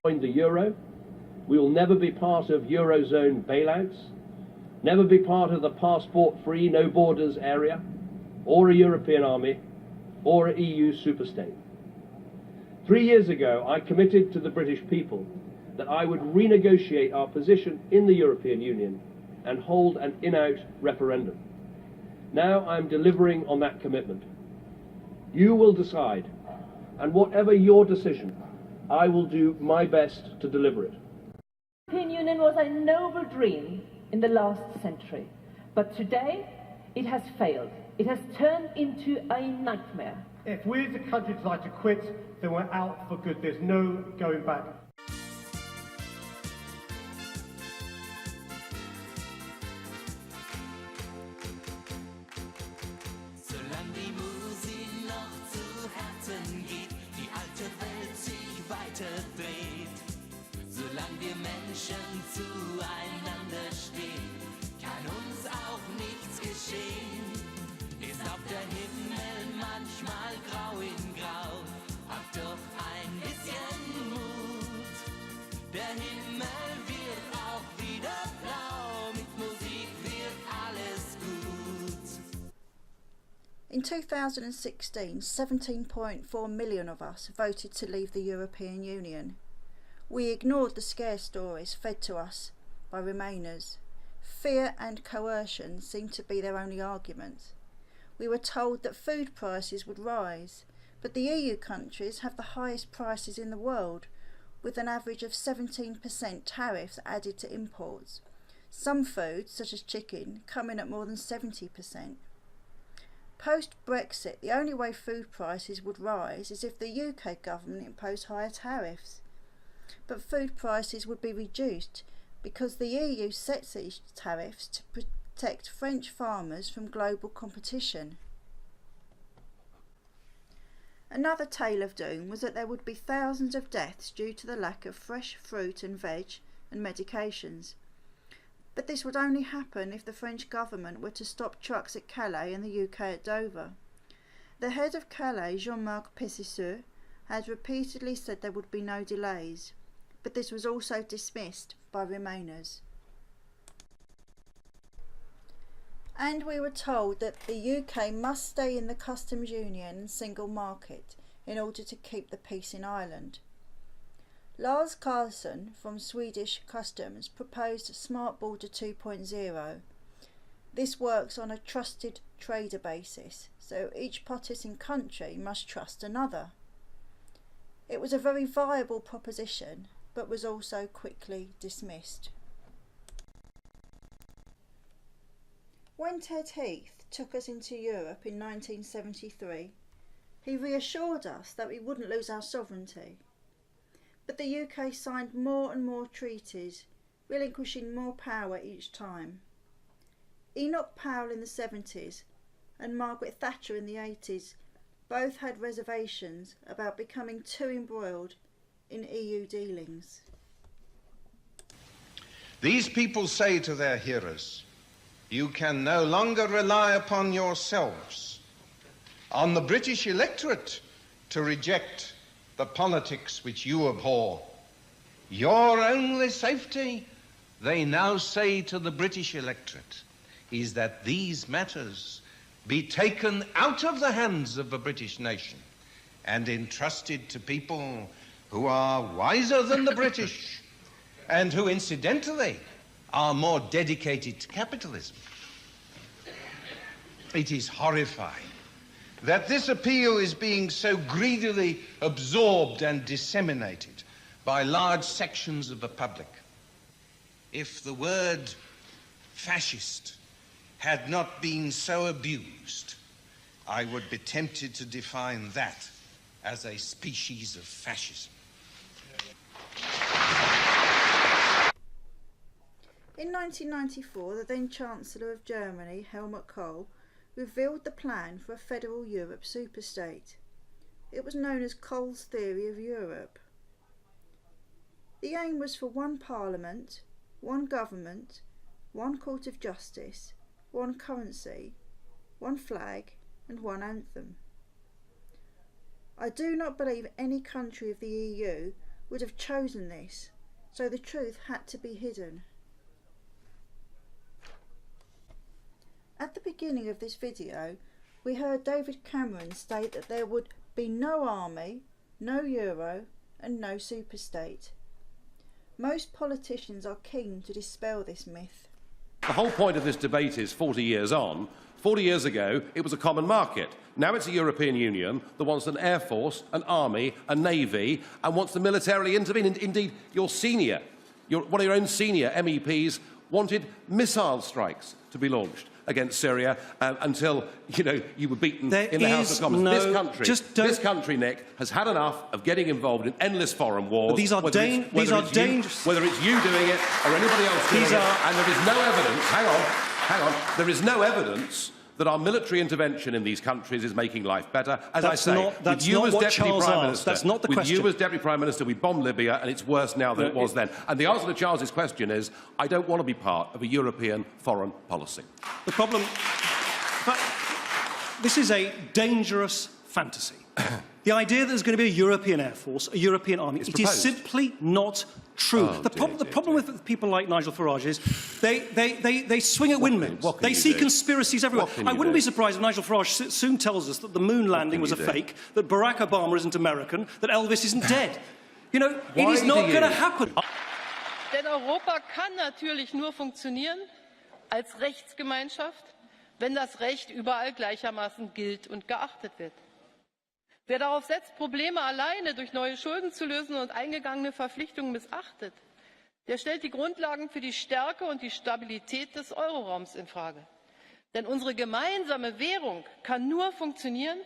Join the euro. We will never be part of Eurozone bailouts, never be part of the passport-free, no borders area, or a European army, or an EU superstate. 3 years ago, I committed to the British people that I would renegotiate our position in the European Union and hold an in-out referendum. Now I'm delivering on that commitment. You will decide, and whatever your decision, I will do my best to deliver it. The European Union was a noble dream in the last century, but today it has failed. It has turned into a nightmare. If we as a country decide to quit, then we're out for good. There's no going back. Solange die Musik noch zu Herzen geht, die alte Welt sich weiter dreht. Solange wir Menschen zueinander stehen, kann uns auch nichts geschehen. Ist auch der Himmel manchmal grau in grau, habt doch ein bisschen Mut. Der Himmel wird auch wieder blau, mit Musik wird alles gut. In 2016, 17.4 million of us voted to leave the European Union. We ignored the scare stories fed to us by Remainers. Fear and coercion seemed to be their only argument. We were told that food prices would rise, but the EU countries have the highest prices in the world, with an average of 17% tariffs added to imports. Some foods, such as chicken, come in at more than 70%. Post-Brexit, the only way food prices would rise is if the UK government imposed higher tariffs. But food prices would be reduced because the EU sets these tariffs to protect French farmers from global competition. Another tale of doom was that there would be thousands of deaths due to the lack of fresh fruit and veg and medications. But this would only happen if the French government were to stop trucks at Calais and the UK at Dover. The head of Calais, Jean-Marc Pessisseux, had repeatedly said there would be no delays, but this was also dismissed by Remainers. And we were told that the UK must stay in the customs union and single market in order to keep the peace in Ireland. Lars Carlson from Swedish Customs proposed Smart Border 2.0. This works on a trusted trader basis, so each participating country must trust another. It was a very viable proposition, but was also quickly dismissed. When Ted Heath took us into Europe in 1973, he reassured us that we wouldn't lose our sovereignty. But the UK signed more and more treaties, relinquishing more power each time. Enoch Powell in the 70s and Margaret Thatcher in the 80s both had reservations about becoming too embroiled in EU dealings. These people say to their hearers, you can no longer rely upon yourselves, on the British electorate to reject the politics which you abhor. Your only safety, they now say to the British electorate, is that these matters be taken out of the hands of the British nation and entrusted to people who are wiser than the British and who, incidentally, are more dedicated to capitalism. It is horrifying that this appeal is being so greedily absorbed and disseminated by large sections of the public. If the word fascist had not been so abused, I would be tempted to define that as a species of fascism. In 1994, the then Chancellor of Germany, Helmut Kohl, revealed the plan for a federal Europe superstate. It was known as Kohl's theory of Europe. The aim was for one parliament, one government, one court of justice, one currency, one flag and one anthem. I do not believe any country of the EU would have chosen this, so the truth had to be hidden. At the beginning of this video, we heard David Cameron state that there would be no army, no euro and no superstate. Most politicians are keen to dispel this myth. The whole point of this debate is 40 years on. 40 years ago, it was a common market. Now it's a European Union that wants an air force, an army, a navy, and wants to militarily intervene. Indeed, one of your own senior MEPs wanted missile strikes to be launched against Syria until, you were beaten in the House of Commons. This country, Nick, has had enough of getting involved in endless foreign wars. These are dangerous. Whether it's you doing it or anybody else doing it, and there is no evidence. Hang on. There is no evidence that our military intervention in these countries is making life better. As I say, with you as Deputy Prime Minister, that's not the question. With you as Deputy Prime Minister, we bombed Libya, and it's worse now than it was then. And the answer to Charles's question is, I don't want to be part of a European foreign policy. The problem... This is a dangerous fantasy. The idea that there's going to be a European Air Force, a European army, it is simply not true. The problem with people like Nigel Farage is they swing at windmills. They see conspiracies everywhere. I wouldn't be surprised if Nigel Farage soon tells us that the moon landing was a fake, that Barack Obama isn't American, that Elvis isn't dead. It is not going to happen. Denn Europa kann natürlich nur funktionieren als Rechtsgemeinschaft, wenn das Recht überall gleichermaßen gilt und geachtet wird. Wer darauf setzt, Probleme alleine durch neue Schulden zu lösen und eingegangene Verpflichtungen missachtet, der stellt die Grundlagen für die Stärke und die Stabilität des Euroraums infrage. Denn unsere gemeinsame Währung kann nur funktionieren,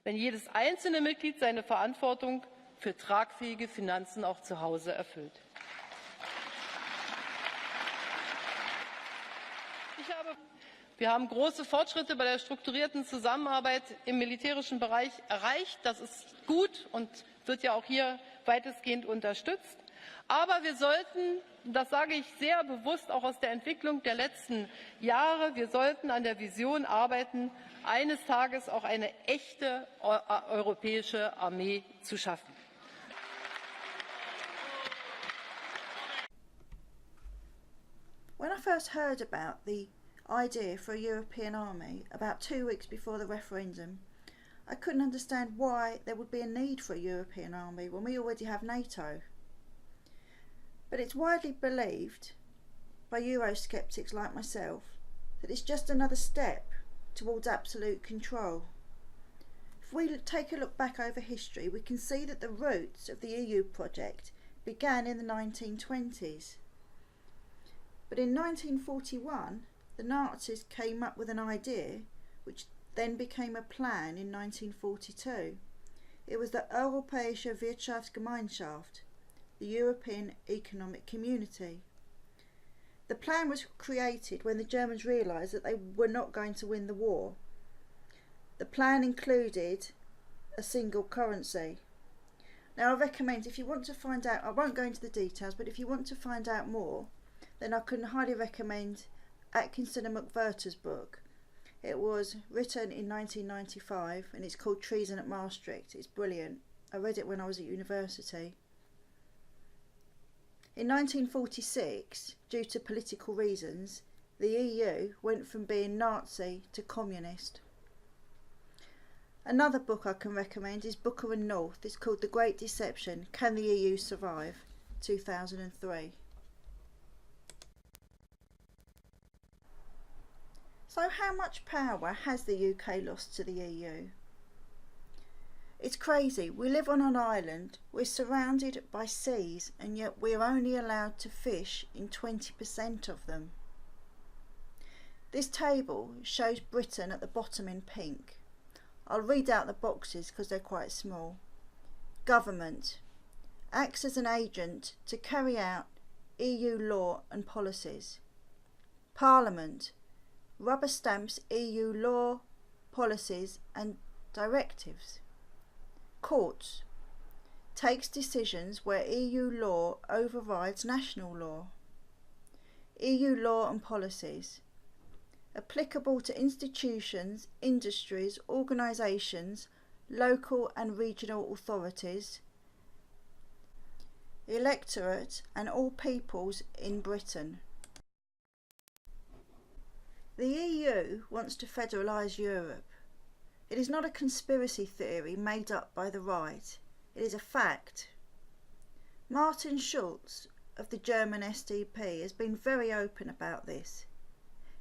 wenn jedes einzelne Mitglied seine Verantwortung für tragfähige Finanzen auch zu Hause erfüllt. Wir haben große Fortschritte bei der strukturierten Zusammenarbeit im militärischen Bereich erreicht. Das ist gut und wird ja auch hier weitestgehend unterstützt. Aber wir sollten, das sage ich sehr bewusst auch aus der Entwicklung der letzten Jahre, wir sollten an der Vision arbeiten, eines Tages auch eine echte europäische Armee zu schaffen. When I first heard about the idea for a European army about 2 weeks before the referendum, I couldn't understand why there would be a need for a European army when we already have NATO. But it's widely believed by Eurosceptics like myself that it's just another step towards absolute control. If we take a look back over history, we can see that the roots of the EU project began in the 1920s. But in 1941, the Nazis came up with an idea which then became a plan in 1942. It was the Europäische Wirtschaftsgemeinschaft, the European Economic Community. The plan was created when the Germans realised that they were not going to win the war. The plan included a single currency. Now I recommend, if you want to find out, I won't go into the details, but if you want to find out more, then I can highly recommend Atkinson and McVerter's book. It was written in 1995 and it's called Treason at Maastricht. It's brilliant. I read it when I was at university. In 1946, due to political reasons, the EU went from being Nazi to communist. Another book I can recommend is Booker and North. It's called The Great Deception, Can the EU Survive? 2003. So how much power has the UK lost to the EU? It's crazy. We live on an island, we're surrounded by seas, and yet we're only allowed to fish in 20% of them. This table shows Britain at the bottom in pink. I'll read out the boxes because they're quite small. Government acts as an agent to carry out EU law and policies. Parliament rubber stamps EU law, policies and directives. Courts takes decisions where EU law overrides national law. EU law and policies, applicable to institutions, industries, organisations, local and regional authorities, electorate and all peoples in Britain. The EU wants to federalise Europe. It is not a conspiracy theory made up by the right. It is a fact. Martin Schulz of the German SDP has been very open about this.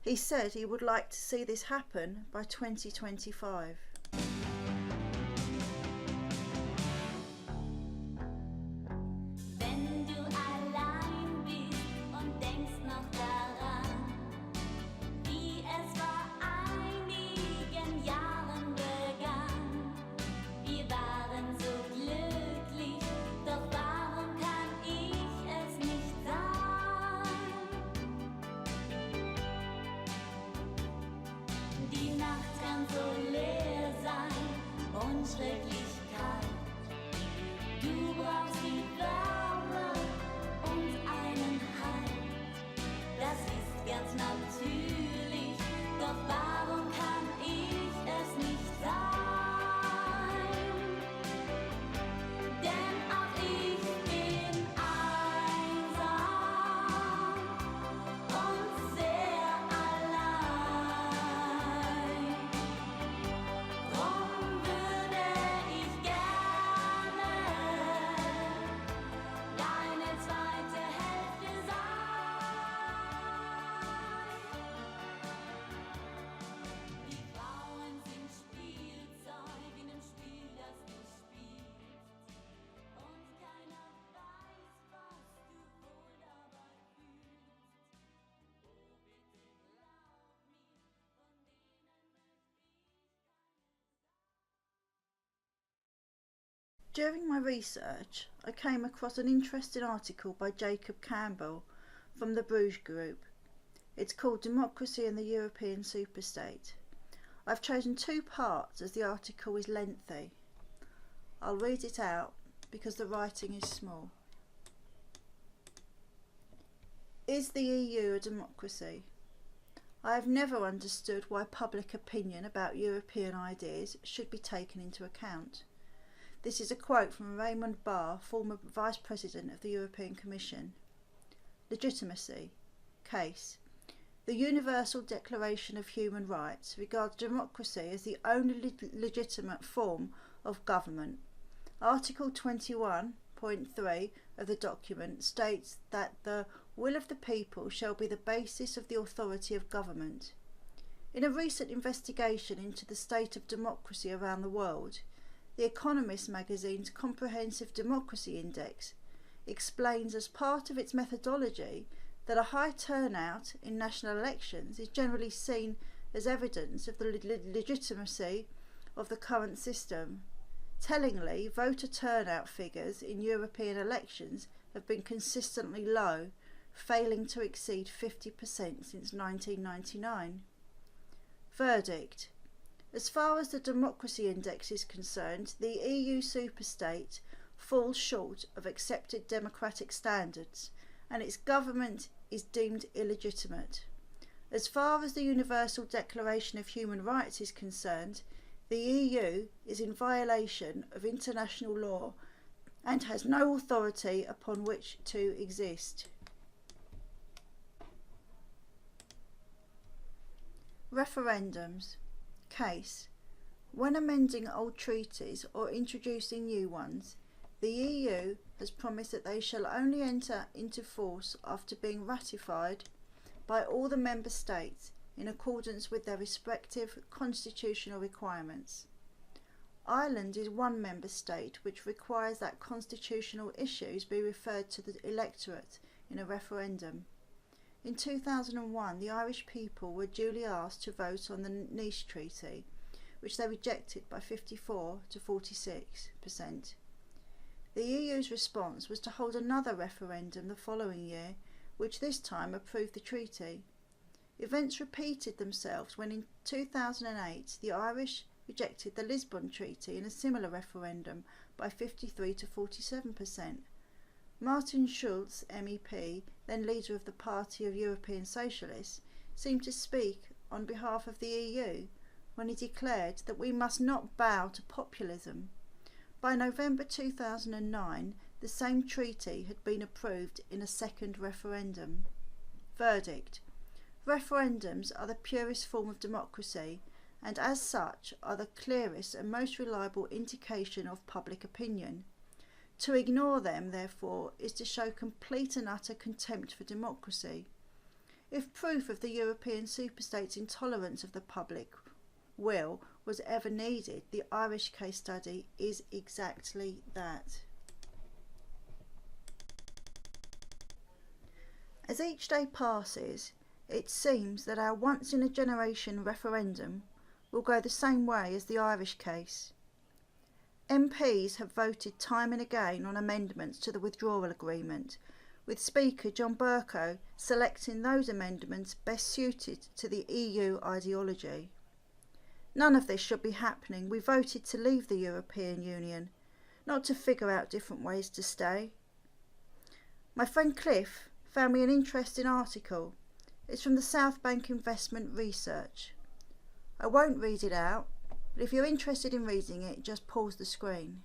He said he would like to see this happen by 2025. During my research, I came across an interesting article by Jacob Campbell from the Bruges Group. It's called Democracy and the European Superstate. I've chosen 2 parts as the article is lengthy. I'll read it out because the writing is small. Is the EU a democracy? I have never understood why public opinion about European ideas should be taken into account. This is a quote from Raymond Barr, former Vice President of the European Commission. Legitimacy. Case. The Universal Declaration of Human Rights regards democracy as the only legitimate form of government. Article 21.3 of the document states that the will of the people shall be the basis of the authority of government. In a recent investigation into the state of democracy around the world, The Economist magazine's Comprehensive Democracy Index explains as part of its methodology that a high turnout in national elections is generally seen as evidence of the legitimacy of the current system. Tellingly, voter turnout figures in European elections have been consistently low, failing to exceed 50% since 1999. Verdict. As far as the Democracy Index is concerned, the EU superstate falls short of accepted democratic standards, and its government is deemed illegitimate. As far as the Universal Declaration of Human Rights is concerned, the EU is in violation of international law and has no authority upon which to exist. Referendums. Case. When amending old treaties or introducing new ones, the EU has promised that they shall only enter into force after being ratified by all the member states in accordance with their respective constitutional requirements. Ireland is one member state which requires that constitutional issues be referred to the electorate in a referendum. In 2001, the Irish people were duly asked to vote on the Nice Treaty, which they rejected by 54 to 46%. The EU's response was to hold another referendum the following year, which this time approved the treaty. Events repeated themselves when in 2008 the Irish rejected the Lisbon Treaty in a similar referendum by 53 to 47%. Martin Schulz, MEP, then leader of the Party of European Socialists, seemed to speak on behalf of the EU when he declared that we must not bow to populism. By November 2009, the same treaty had been approved in a second referendum. Verdict: referendums are the purest form of democracy and as such are the clearest and most reliable indication of public opinion. To ignore them, therefore, is to show complete and utter contempt for democracy. If proof of the European superstate's intolerance of the public will was ever needed, the Irish case study is exactly that. As each day passes, it seems that our once-in-a-generation referendum will go the same way as the Irish case. MPs have voted time and again on amendments to the withdrawal agreement, with Speaker John Bercow selecting those amendments best suited to the EU ideology. None of this should be happening. We voted to leave the European Union, not to figure out different ways to stay. My friend Cliff found me an interesting article. It's from the South Bank Investment Research. I won't read it out, but if you're interested in reading it, just pause the screen.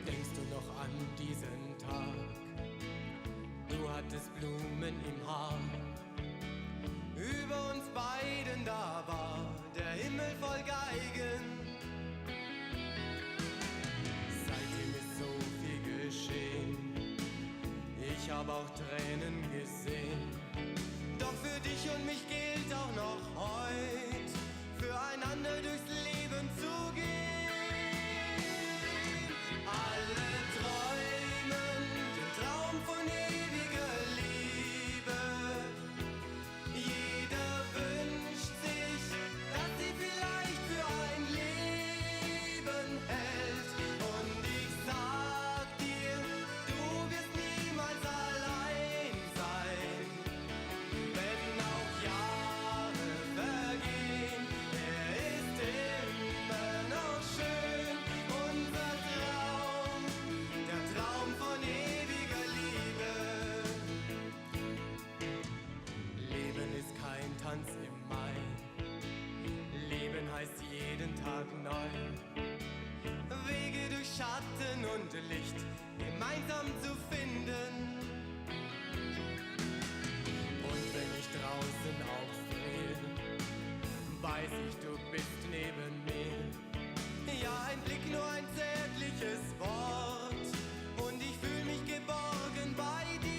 Denkst du noch an diesen Tag? Du hattest Blumen im Haar. Über uns beiden da war der Himmel voll Geigen. Seitdem ist so viel geschehen. Ich hab auch Tränen gesehen. Doch für dich und mich gilt auch noch heut, füreinander durchs Leben zu gehen. Alle träumen den Traum von ewiger Liebe. Jeder wünscht sich, dass sie vielleicht für ein Leben hält. Und ich sag dir, du wirst niemals allein sein. Wenn auch Jahre vergehen, ist immer noch schön. Unser Traum, der Traum von ewiger Liebe. Leben ist kein Tanz im Mai. Leben heißt jeden Tag neu. Wege durch Schatten und Licht gemeinsam zu finden. Und wenn ich draußen aufdrehe, weiß ich, du bist neben mir. Ja, ein Blick, nur ein zärtliches Wort. Und ich fühl mich geborgen bei dir.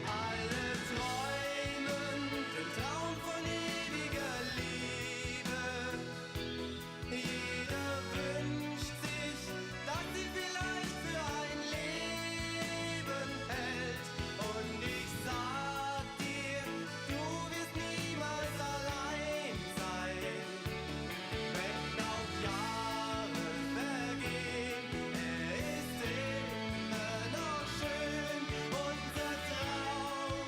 Alle träumen den Traum von ewiger Liebe. Jeder wünscht sich, dass sie vielleicht für ein Leben hält. Und ich sag dir, du wirst niemals allein sein. Wenn auch Jahre vergehen, ist immer noch schön. Unser Traum,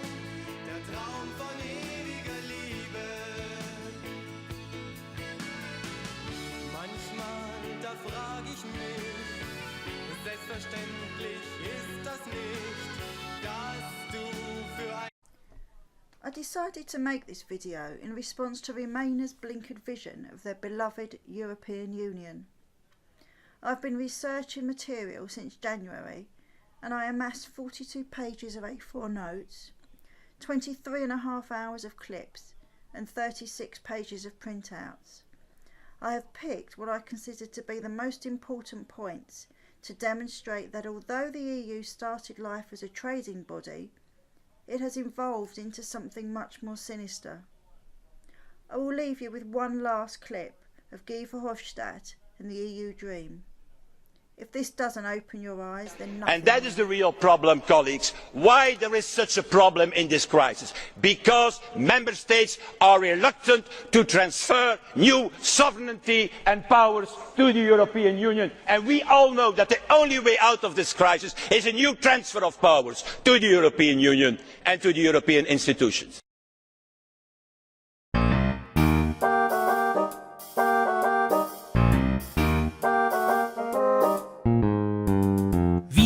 der Traum von ewiger Liebe. Manchmal, da frag ich mich, selbstverständlich ist das nicht, dass du für ein I decided to make this video in response to Remainers' blinkered vision of their beloved European Union. I've been researching material since January and I amassed 42 pages of A4 notes, 23.5 hours of clips and 36 pages of printouts. I have picked what I consider to be the most important points to demonstrate that although the EU started life as a trading body, it has evolved into something much more sinister. I will leave you with one last clip of Guy Verhofstadt and the EU dream. If this doesn't open your eyes, then nothing. And that is the real problem, colleagues. Why there is such a problem in this crisis? Because member states are reluctant to transfer new sovereignty and powers to the European Union. And we all know that the only way out of this crisis is a new transfer of powers to the European Union and to the European institutions.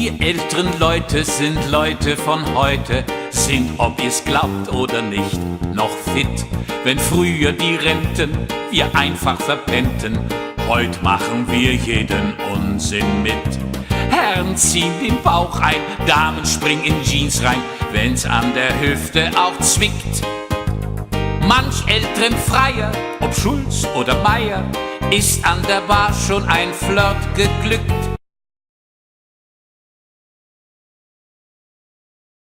Wir älteren Leute sind Leute von heute, sind, ob ihr's glaubt oder nicht, noch fit. Wenn früher die Renten wir einfach verpennten, heut machen wir jeden Unsinn mit. Herren ziehen den Bauch ein, Damen springen in Jeans rein, wenn's an der Hüfte auch zwickt. Manch älteren Freier, ob Schulz oder Meier, ist an der Bar schon ein Flirt geglückt.